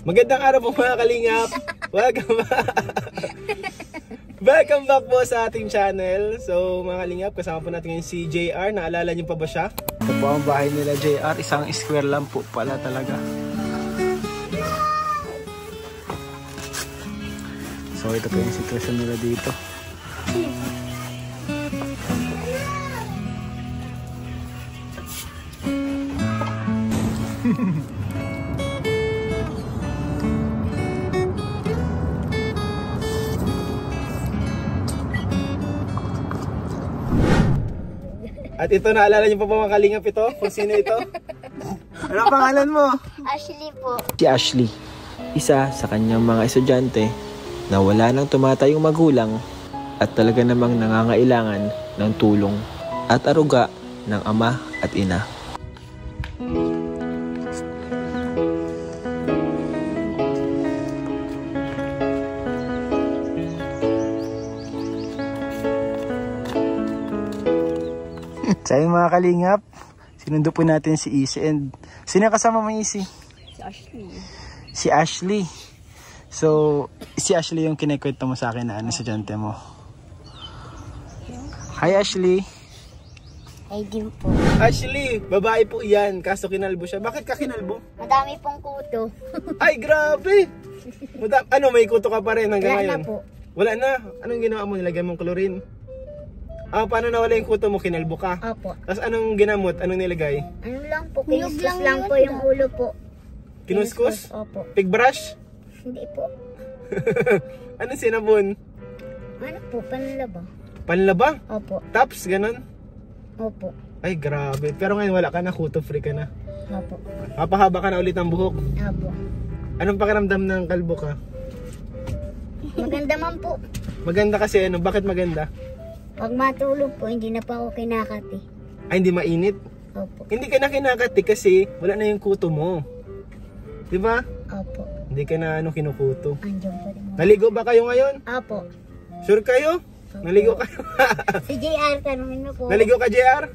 Magandang araw po mga kalingap. Welcome back po sa ating channel. So mga kalingap, kasama po natin ngayon si JR. Naalala niyo pa ba siya? Ito po ang bahay nila JR. Isang square lang po pala talaga. So ito po yung sitwasyon nila dito. At ito, naalala niyo pa ba mga kalingap ito? Kung sino ito? Ano ang pangalan mo? Ashley po. Si Ashley, isa sa kanyang mga estudyante na wala nang tumatayong magulang at talaga namang nangangailangan ng tulong at aruga ng ama at ina. Sa mga kalingap, sinundo po natin si Isi. And sino kasama mo, Isi? Si Ashley. Si Ashley. So, si Ashley yung kinikwento mo sa akin na estudyante mo. Hi Ashley. Ay din po. Ashley, babae po yan, kaso kinalbo siya. Bakit ka kinalbo? Madami pong kuto. Ay, grabe! Ano, may kuto ka pa rin hanggang Wala ngayon? na po. Wala na? Anong ginawa mo? Nilagay mong chlorine? Paano nawala yung kuto mo? Kinalbo ka? Opo. Tapos anong ginamot? Anong nilagay? Ano lang po, kinuskus lang po yung ulo po. Kinuskus? Opo. Pig brush? Hindi po. Anong sinabon? Ano po, panlaba. Panlaba? Opo. Taps, ganon? Opo. Ay, grabe. Pero ngayon wala ka na, kuto free ka na. Opo. Papahaba ka na ulit ng buhok. Opo. Anong pakiramdam ng kalbo ka? Maganda man po. Maganda kasi ano? Bakit maganda? Pag matulog po, hindi na pa ako kinakati. Ay, hindi mainit? Opo. Hindi ka na kinakati kasi wala na yung kuto mo. Diba? Opo. Hindi ka na kinukuto. Andiyan pa rin mo. Naligo ba kayo ngayon? Opo. Sure kayo? Opo. Naligo kayo? Si JR, tanungin mo po. Naligo ka, JR?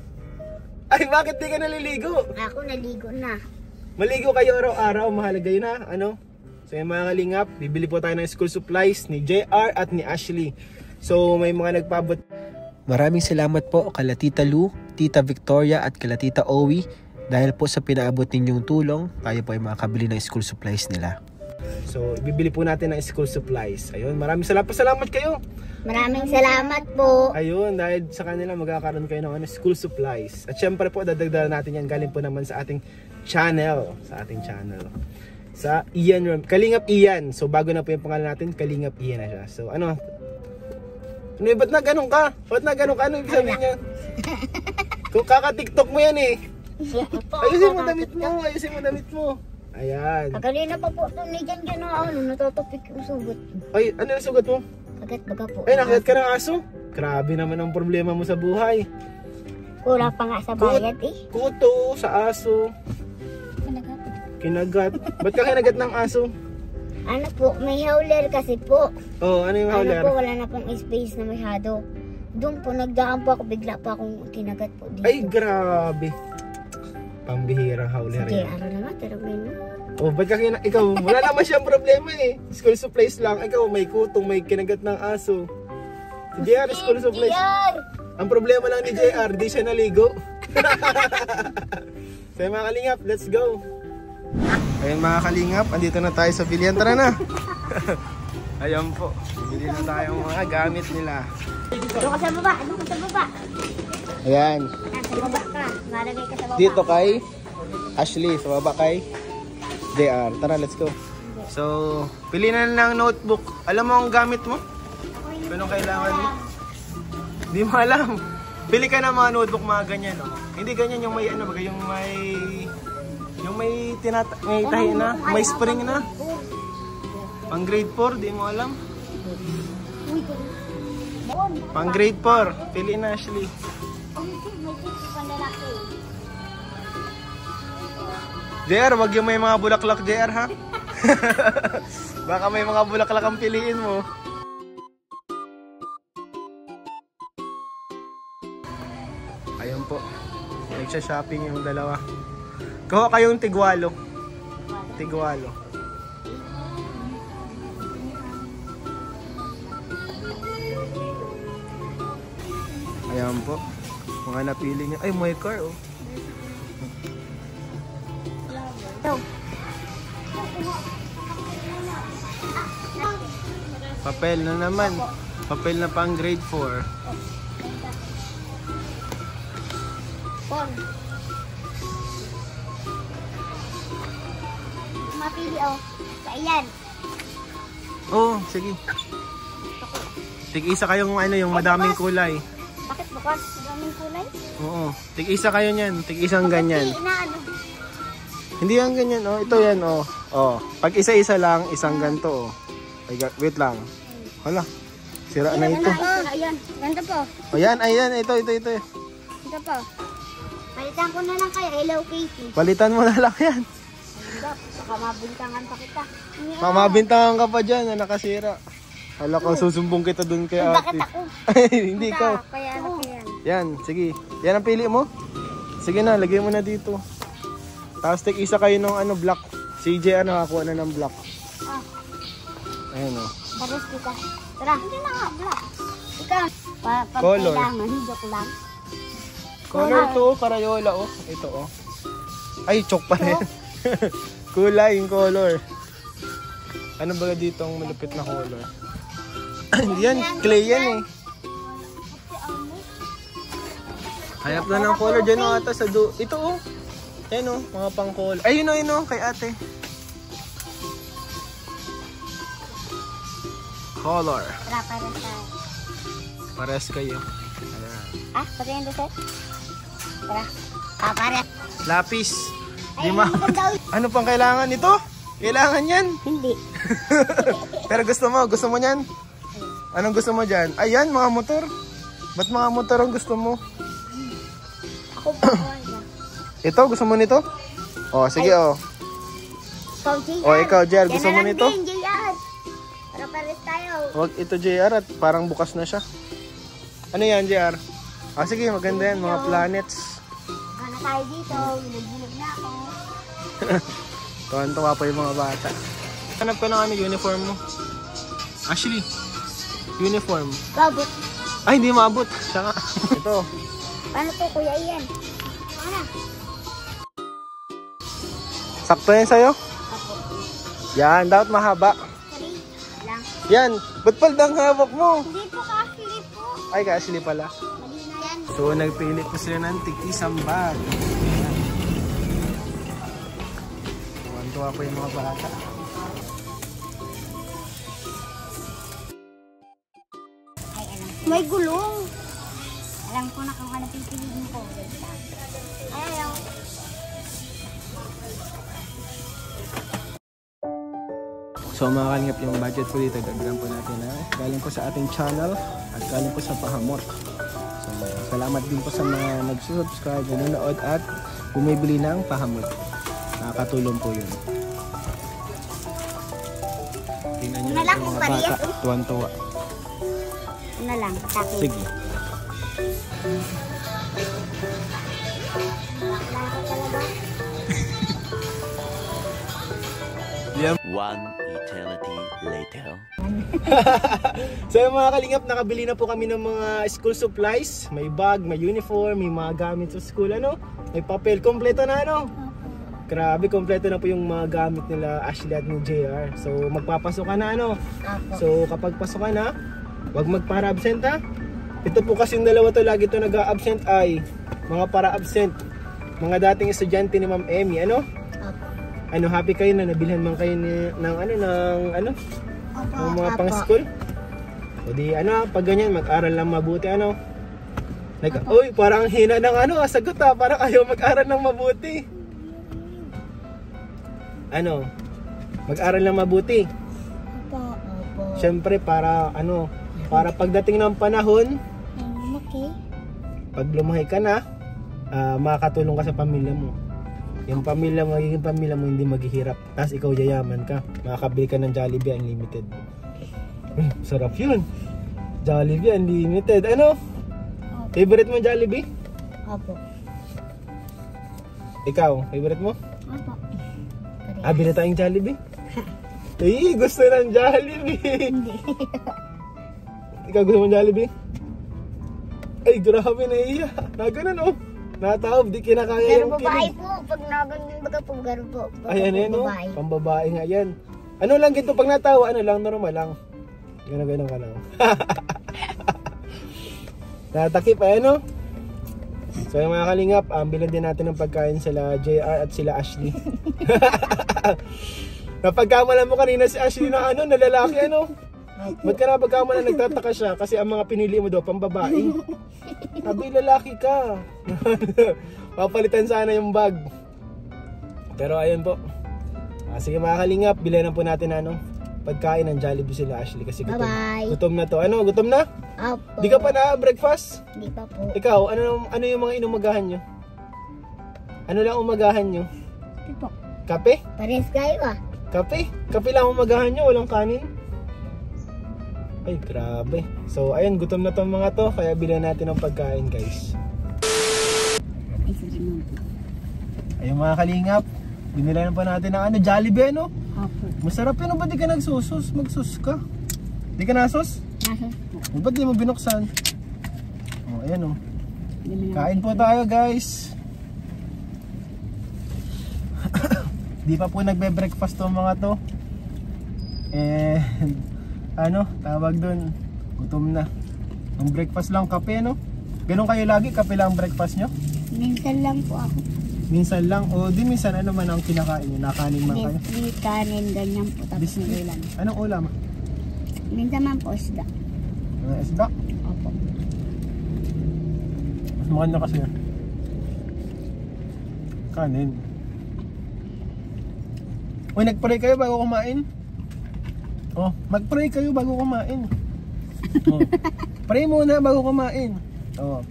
Ay, bakit di ka naliligo? Ako naligo na. Maligo kayo araw-araw, mahalaga yun ha, ano? So yung mga kalingap, bibili po tayo ng school supplies ni JR at ni Ashley. So may mga nagpabot. Maraming salamat po kala Tita Lu, Tita Victoria at kala Tita Owie dahil po sa pinaabot ninyong tulong, tayo po ay makakabili ng school supplies nila. So bibili po natin ng school supplies. Ayun, maraming salamat kayo. Maraming salamat po. Ayun, dahil sa kanila magkakaroon kayo ng school supplies. At syempre po, dadagdagan natin yan. Galing po naman sa ating channel. Sa Ian, Kalingap Ian. So bago na po yung pangalan natin, Kalingap Ian na siya. So ano, ba't na ganun ka? Ano ibig sabihin niya? Kung kaka-tiktok mo yan eh. Ayusin mo damit mo. Ayan. Kanina pa po ito ni Jan na natatapik yung sugat. Ay, ano yung sugat mo? Kagat baga po. Ay, nakagat ka ng aso? Grabe naman ang problema mo sa buhay. Kulang pa nga sa bayad eh. Kuto sa aso. Kinagat. Ba't ka kinagat ng aso? Ano po, may howler kasi po. Oh, ano yung howler? Ano po, wala na pong space na masyado. Doon po, nagdaan po ako, bigla pa akong kinagat po dito. Ay, grabe. Pambihira howler Sige, yan. ano naman, taragin mo. Oh, ba't ka ikaw, wala naman siyang problema eh. School supplies lang. Ikaw, may kutong, may kinagat ng aso. Si JR, school supplies. JR! Ang problema lang ni JR, di siya naligo. So mga kalingap, let's go. Ayun mga kalingap, andito na tayo sa bilihan. Tara na. Ayan po, bili na tayo mga gamit nila. Doon ka sa baba, Ayan, Nasa baba ka, malagay ka sa baba. dito kay Ashley, sa baba kay JR. Tara, let's go. So, pili na ng notebook. Alam mo ang gamit mo? Anong kailangan mo? Hindi mo alam. Pili ka ng mga notebook, mga ganyan, no? Hindi ganyan yung may ano, baga yung may tahi na, may spring na. Pang grade 4, di mo alam. Pang grade 4, pili na Ashley. JR, wag yung may mga bulaklak JR ha. Baka may mga bulaklak ang piliin mo. Ayun po. Nagsha-shopping yung dalawa. Kuha kayong tigwalo. Tigwalo. Ayan po. Mga napili niya. Ay, may car oh. Ito. Papel na naman. Papel na pang grade 4. Paul. Mapili oh. Ayan. Oh, sige. Tig-isa kayong ano, yung madaming kulay. Bakit bukas? Daming kulay? Oo. Tig-isa kayo niyan. Tig-isang ganyan. Na ano? Hindi yan ganyan, oh. Ito yan, oh. Oh. Pag isa-isa lang, isang ganto, oh. Ay, wait lang. Hala. Sira na ito. Ayan. Ganda po. Oh, yan, ayan. Ito. Ito po. Palitan ko na lang kayo. Hello Kitty. Palitan mo na lang yan. Baka mabintangan pa kita. Mamabintangan ka pa dyan na nakasira. Hala ko, susumbong kita dun kay Bakit ate. ako? Hindi ka. Kaya ano yan? Yan, sige. Yan ang pili mo? Sige na, lagay mo na dito. Tapos tig-isa kayo ng ano, block. CJ, ano, kakuha na ng block. Ah. Ayan, oh. Pares kita. Tara. Hindi na nga, black. Ikaw. Pag Color. kailangan, joke lang. Color to, Crayola, oh. Ito, oh. Ay, chok pa rin. Kulay, yung color. Ano ba dito ang malupit na color? Hindi yan, clay yan eh. Hayap na ng color dyan oh, ata sa do. Ito oh. Ayan oh, mga pang color. Ayun oh, kay ate. Color. Tara, pares tayo. Pares kayo. Ayan. Ah, pati yung doset? Tara. Ah, pares. Lapis. Di Ay, ma. hindi ko daw. Ano pang kailangan nito? Kailangan yan. Hindi. Pero gusto mo yan? Anong gusto mo dyan? Ayan, mga motor. Ba't mga motor ang gusto mo? Ako pa ko. Ito, gusto mo nito? Oh, sige oh. Ikaw, JR. Oh, ikaw, JR, gusto mo nito? Yan na lang din, JR. Para pares tayo. Wag ito, JR, at parang bukas na siya. Ano yan, JR? Ah, sige, maganda yan, mga planets. Ano tayo dito? Binag-binag na ako. Tuwan-tuwa pa yung mga bata. Hanap ko na uniform mo. Ashley, uniform. Babot. Ay, hindi maabot. Siya nga. Ito. Paano to, Kuya Ian? Ano? Sakto yan sa'yo? Ako. Yan, dapat mahaba. Sorry. Lang. Yan, ba't paldang hawak mo? Hindi po ka-Ashley po. Ay, ka-Ashley pala. Mali na yan. So, nagpili po sila ng tig-isang bag. Tuwan-tuwa po yung mga bata. Ay, alam ko. May gulong. Alam ko na kung ano pipiliin ko. Ay, ayaw. So mga kalingap, yung budget po dito, dagdagan po natin na galing po sa ating channel at galing po sa Pahamot. So salamat din po sa mga nag-subscribe, nanonood at bumibili ng Pahamot. Nakakatulong po yun. Tingnan nyo Nalang yung mga parehas, bata, tuwan-tuwa. Ano lang, taki. Sige. Bakla ka talaga. One eternity later. So yung mga kalingap, nakabili na po kami ng mga school supplies. May bag, may uniform, may mga gamit sa school, ano? May papel, kompleto na, ano? Grabe, kompleto na po yung mga gamit nila Ashley at ni JR. So magpapasok ka na, ano? So kapag pasok ka na, wag magpara-absent, ha? Ito po kasing dalawa to, lagi to nag-a-absent ay mga para-absent. Mga dating estudyante ni Ma'am Emmy, ano? Ano, happy kayo na nabilhan man kayo ng mga pang school? O di ano, pag ganyan, mag-aral lang mabuti, ano? Uy, parang hina ng ano, sagot ha, parang ayaw mag-aral lang mabuti. Ano, mag-aral lang mabuti. Siyempre, para ano, para pagdating ng panahon, pag lumahi ka na, makakatulong ka sa pamilya mo. Yung pamilya mo, magiging pamilya mo hindi maghihirap. Tapos ikaw yayaman ka. Makakabili ka ng Jollibee Unlimited. Sarap yun. Jollibee Unlimited. Ano? Favorite mo Jollibee? Opo. Ikaw, favorite mo? Opo. Bili tayong Jollibee? Eh, gusto ng Jollibee. Hindi. Ikaw gusto mo Jollibee? Ay, grabe na iya. Nagano oh. Nataob, di kinakaya Pero yung babae kilig. po. Pag naganyan baga po, garo po. Ayan yan oh. Babae. Pambabae nga yan. Ano lang ginto pag natawa, ano lang, normal lang. Ganun ka lang. Natakip, ayan oh. So yung mga kalingap, bilan din natin ng pagkain sila JR at sila Ashley. Napagkamalan mo kanina si Ashley na ano, na lalaki ano. Ba't ka napagkamalan, nagtataka siya kasi ang mga pinili mo daw pambabae. Sabi, lalaki ka. Papalitan sana yung bag. Pero ayun po. Sige mga kalingap, bilan na po natin ano, pagkain ng Jollibee sila Ashley kasi gutom. Bye-bye. Gutom na to. Ano, gutom na? Opo. Di ka pa na breakfast? Di pa po. Ikaw, ano yung mga inumagahan nyo? Ano lang umagahan nyo? Di po. Kape? Pares kayo ah. Kape? Kape lang umagahan nyo, walang kanin? Ay, grabe. So, ayun, gutom na tong mga to, kaya bilan natin ng pagkain, guys. Ay, susunod. Ayun mga kalingap, binilan pa natin ng ano, Jollibee, ano? Opo. Masarap yun, ba't di ka nagsusus? Magsus ka. Di ka nasus? Nasos po. Ba't di mo binuksan? Oh, ayan oh. Kain po tayo, guys. Di pa po nagbe-breakfast tong mga to. And ano, tawag dun, gutom na. Ang breakfast lang kape, no? Ganun kayo lagi, kape lang ang breakfast nyo? Minsan lang po ako. Minsan lang, o di minsan ano man ang kinakain nyo? Nakanin man kayo? Biscuit, kanin, ganyan po. Tapos Biscuit? ng ulam. Anong ulam? Minsan man po isda. Isda? Opo. Mas maganda kasi yan. Kanin. Uy, nag-pray kayo bago kumain? Oh, mag-pray kayo bago kumain. Oh. Pray muna bago kumain. Oh.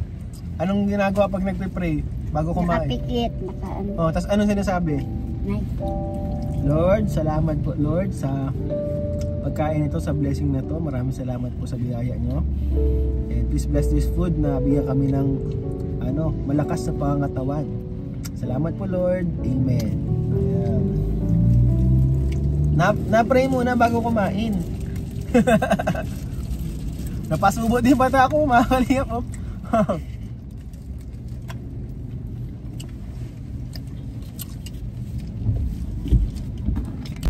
Anong ginagawa pag nagpe-pray bago kumain? Nakapikit, nakaano. Oh, tas anong sinasabi? Night. Lord, salamat po Lord sa pagkain ito, sa blessing na to. Maraming salamat po sa biyaya nyo. And please bless this food na bigyan kami ng ano, malakas sa pangangatawan. Salamat po Lord. Amen. Ayan. Na-pray muna bago kumain. Napasubo din pata ako, mga kalingap.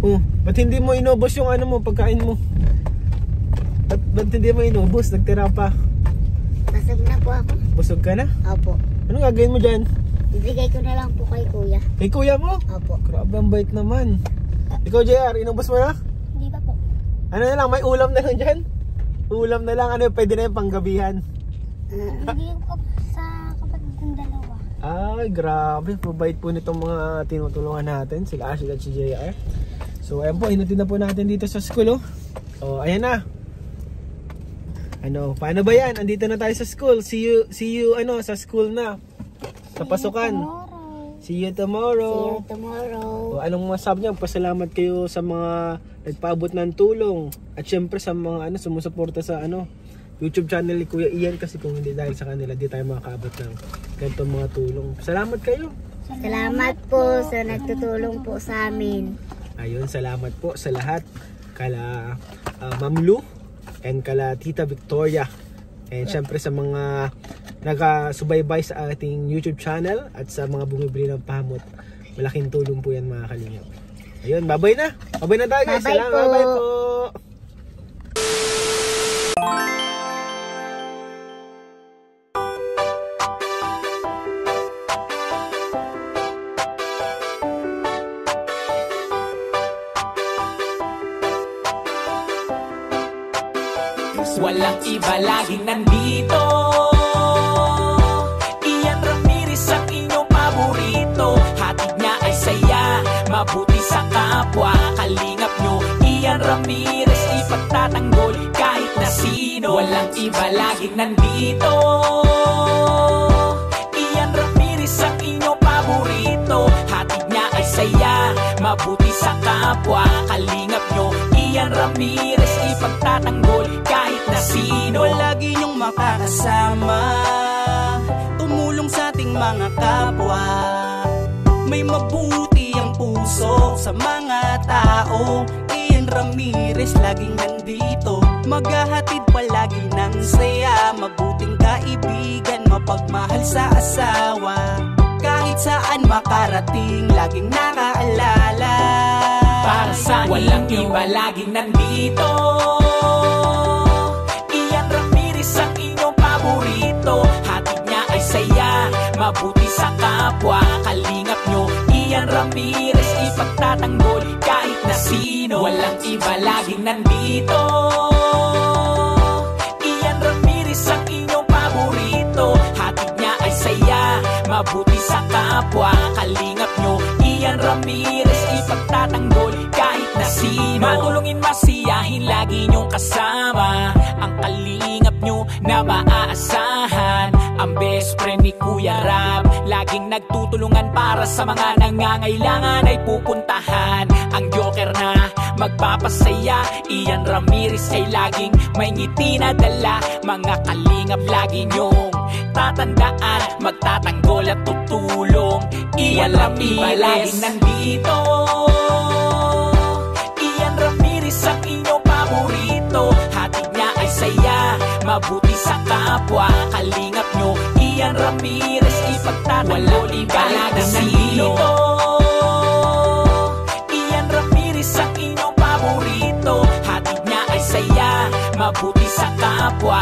Oh, ba't hindi mo inubos yung ano mo, pagkain mo? Ba't hindi mo inubos? Nagtira pa. Basag na po ako. Busog ka na? Opo. Anong gagawin mo dyan? Ibigay ko na lang po kay kuya. Kay kuya mo? Opo. Grabe ang bait naman. Ikaw JR, inubos mo na? Hindi pa po. Ano na lang, may ulam na lang dyan? Ulam na lang, ano pwede na yung panggabihan? Hindi ko sa kapatid ng dalawa. Ay, grabe. Mabait po nitong mga tinutulungan natin, sila Ashley at si JR. So, ayan po, hinatid na po natin dito sa school, oh. Oh, ayan na. Ano, paano ba yan? Andito na tayo sa school. See you, ano, sa school na. Sa pasukan. See you tomorrow. See you tomorrow. O, anong masabi niyo? Pasalamat kayo sa mga nagpaabot ng tulong. At syempre sa mga ano, sumusuporta sa ano, YouTube channel ni Kuya Ian. Kasi kung hindi dahil sa kanila, di tayo makakaabot ng ganitong mga tulong. Salamat kayo. Salamat po sa nagtutulong po sa amin. Ayun, salamat po sa lahat. Kala Ma'am Lu and kala Tita Victoria. And syempre sa mga nagasubaybay sa ating YouTube channel at sa mga bumibili ng pahamot. Malaking tulong po yan mga kalingap. Ayun, bye-bye na. Bye-bye na tayo guys. Bye-bye po. Bye-bye po. Walang iba, laging nandito. Ian Ramirez ang inyong paborito. Hatid niya ay saya, mabuti sa kapwa. Kalingap nyo, Ian Ramirez, ipagtatanggol kahit na sino. Walang iba, laging nandito. Ian Ramirez ang inyong paborito. Hatid niya ay saya, mabuti sa kapwa. Kalingap nyo, Ian Ramirez, ipagtatanggol kahit na sino. Lagi niyong makakasama, tumulong sa ating mga kapwa. May mabuti ang puso sa mga tao. Ian Ramirez laging nandito, maghahatid palagi ng saya. Mabuting kaibigan, mapagmahal sa asawa. Kahit saan makarating, laging nakaalala. Para sa walang iba laging nandito, Ian Ramirez ang inyong paborito. Hatid niya ay saya, mabuti sa kapwa. Kalingap nyo, Ian Ramirez, ipagtatanggol kahit na sino. Walang iba laging nandito, Ian Ramirez ang inyong paborito. Hatid niya ay saya, mabuti sa kapwa. Kalingap nyo, Ian Ramirez, ipagtatanggol kahit na sino. Matulungin, masiyahin, lagi nyong kasama. Ang kalingap nyo na maaasahan. Ang best friend ni Kuya Rab, laging nagtutulungan para sa mga nangangailangan ay pupuntahan. Ang joker na magpapasaya, Ian Ramirez ay laging may ngiti na dala. Mga kalingap lagi nyong tatandaan, magtatanggol at tutulong. Ian Ramirez laging nandito, Ian Ramirez ang inyong paborito. Hatid niya ay saya, mabuti sa kapwa. Kalingap nyo, Ian Ramirez, ipagtatanggol kahit na sino. Ian Ramirez ang inyong paborito. Hatid niya ay saya, mabuti sa kapwa.